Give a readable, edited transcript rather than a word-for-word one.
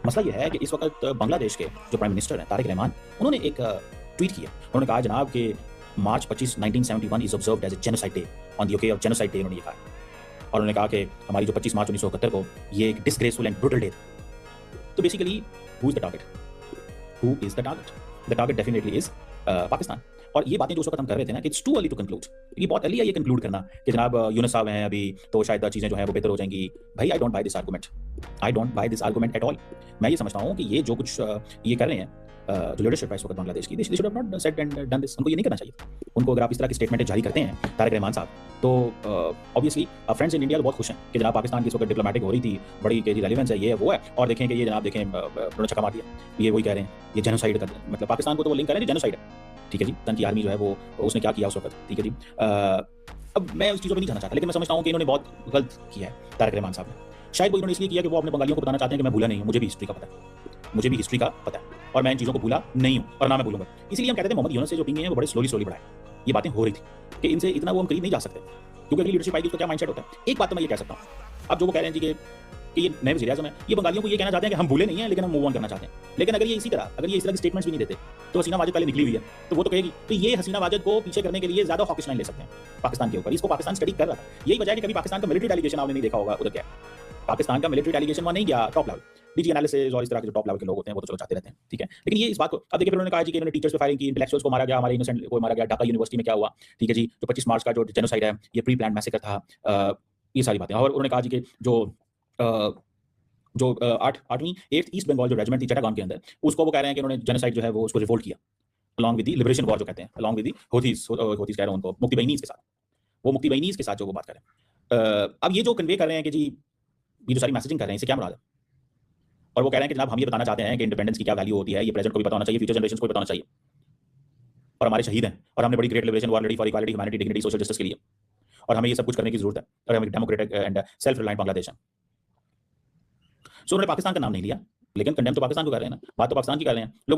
मसला ये है कि इस वक़्त बांग्लादेश के जो प्राइम मिनिस्टर हैं तारिक रहमान, उन्होंने एक ट्वीट किया। उन्होंने कहा जनाब कि मार्च 25 1971 is observed as a genocide day on the okay of genocide day उन्होंने ये कहा। और उन्होंने कहा कि हमारी जो 25 मार्च 1971 को ये एक डिसग्रेसफुल एंड ब्रूटल डे था। तो basically who is the target? Who is the target? The target definitely is Pakistan. और ये बातें जो उस वक़्त हम कर रहे थे ना कि it's too early to conclude. ये बहुत अर्ली है ये कंक्लूड करना कि जनाब यूनुस साहब हैं अभी तो शायद चीज़ें जो हैं वो बेहतर हो जाएँगी। भाई I don't by this argument. I don't by this argument at all. मैं ये समझता हूँ कि ये जो कुछ ये कर रहे हैं जो लीडरशिप है इस वक़्त बांग्लादेश की, they should have not said and done this. उनको ये नहीं करना चाहिए। उनको अगर आप इस तरह की स्टेटमेंटें जारी करते हैं तारिक रहमान साहब, तो ऑब्वियसली फ्रेंड्स इन इंडिया तो बहुत खुश हैं कि जनाब पाकिस्तान की इस वक़्त डिप्लोमैटिक हो रही थी, बड़ी कि रेलेवेंस है, ये है, वो है, और देखें कि ये जनाब देखें उन्होंने छक्का मार दिया। ये वही कह रहे हैं, ये जेनोसाइड का मतलब पाकिस्तान को तो वो लिंक कर रहे हैं जेनोसाइड है। ठीक है जी, तन की आर्मी जो है वो उसने क्या किया उस वक़्त, ठीक है जी। अब मैं उस चीज़ों पे नहीं जाना चाहता, लेकिन मैं समझता हूँ कि इन्होंने बहुत गलत किया है तारिक रहमान साहब ने। शायद वो इन्होंने इसलिए किया कि वो अपने बंगालियों को बताना चाहते हैं कि मैं भूला नहीं हूँ, मुझे भी हिस्ट्री का पता है। मुझे भी हिस्ट्री का पता है और मैं इन चीज़ों को भूला नहीं हूँ और ना मैं भूलूँगा। इसीलिए हम कहते थे मोहम्मद यूनुस से जो पिंगे हैं वो बड़े स्लोली बढ़ाएँ। ये बातें हो रही थी कि इनसे इतना वो हम करीब नहीं जा सकते, क्योंकि अगली लीडरशिप आएगी उसका क्या माइंडसेट होता है। एक बात तो मैं ये कह सकता हूँ, अब जो वो कह रहे हैं जी कि ये नए वज़ीर-ए-आज़म हैं, ये बंगालियों को ये कहना चाहते हैं कि हम भूले नहीं हैं, लेकिन हम मूव ऑन करना चाहते हैं। लेकिन अगर ये इस तरह की स्टेटमेंट्स भी नहीं देते, तो हसीना वाजिद पहले निकली हुई है, तो वो तो कहेगी, तो ये हसीना वाजिद को पीछे करने के लिए ज़्यादा हॉकिश लाइन ले सकते हैं पाकिस्तान के ऊपर। इसको पाकिस्तान स्टडी कर रहा था। यही वजह है कि कभी पाकिस्तान का मिलिट्री डेलीगेशन आपने नहीं देखा होगा उधर क्या है। पाकिस्तान का मिलिट्री डेलीगेशन वहाँ नहीं गया टॉप लेवल। डीजी एनालिसिस और इस तरह के जो टॉप लेवल के लोग होते हैं वो तो चलो चाहते रहते हैं, ठीक है। लेकिन ये इस बात को अब देखिए, फिर उन्होंने कहा जी कि इन्होंने टीचर्स पे फायरिंग की, इंटेलेक्चुअल्स को मारा गया, हमारे इनोसेंट को मारा गया, ढाका यूनिवर्सिटी में क्या हुआ, ठीक है जी। जो 25 मार्च का जो जेनोसाइड है, ये प्री प्लान्ड मैसेकर था। ये सारी बातें, और उन्होंने कहा जी कि अ, जो 8वीं 8th ईस्ट बंगाल जो रेजिमेंट थी चिटागांग के अंदर, उसको वो कह रहे हैं कि उन्होंने जेनोसाइड जो है वो उसको रिवोल्ट किया, along with the liberation war जो कहते हैं, अलोंग विद द होथीज़ कह रहे हैं उनको, मुक्ति बहिनीज़ के साथ। वो मुक्ति बहिनीज़ के साथ जो वो बात कर रहे हैं। अब ये जो कन्वे कर रहे हैं कि जी ये जो सारी मैसेजिंग कर रहे हैं, इससे क्या मुराद है? और वो कह रहे हैं कि जनाब हम ये बताना चाहते हैं कि इंडिपेंडेंस की क्या वैल्यू होती है, ये प्रेजेंट को भी पता होना चाहिए, फ्यूचर जनरेशंस को भी बताना चाहिए। और हमारे शहीद हैं और हमने बड़ी ग्रेट लिबरेशन वॉर लड़ी for equality, humanity, dignity, social justice के लिए, और हमें ये सब कुछ करने की ज़रूरत है और हम एक democratic and self reliant Bangladesh है। सो उन्होंने पाकिस्तान का नाम नहीं लिया, लेकिन कंडेम तो पाकिस्तान को कर रहे हैं ना, बात तो पाकिस्तान की कर रहे हैं। लोग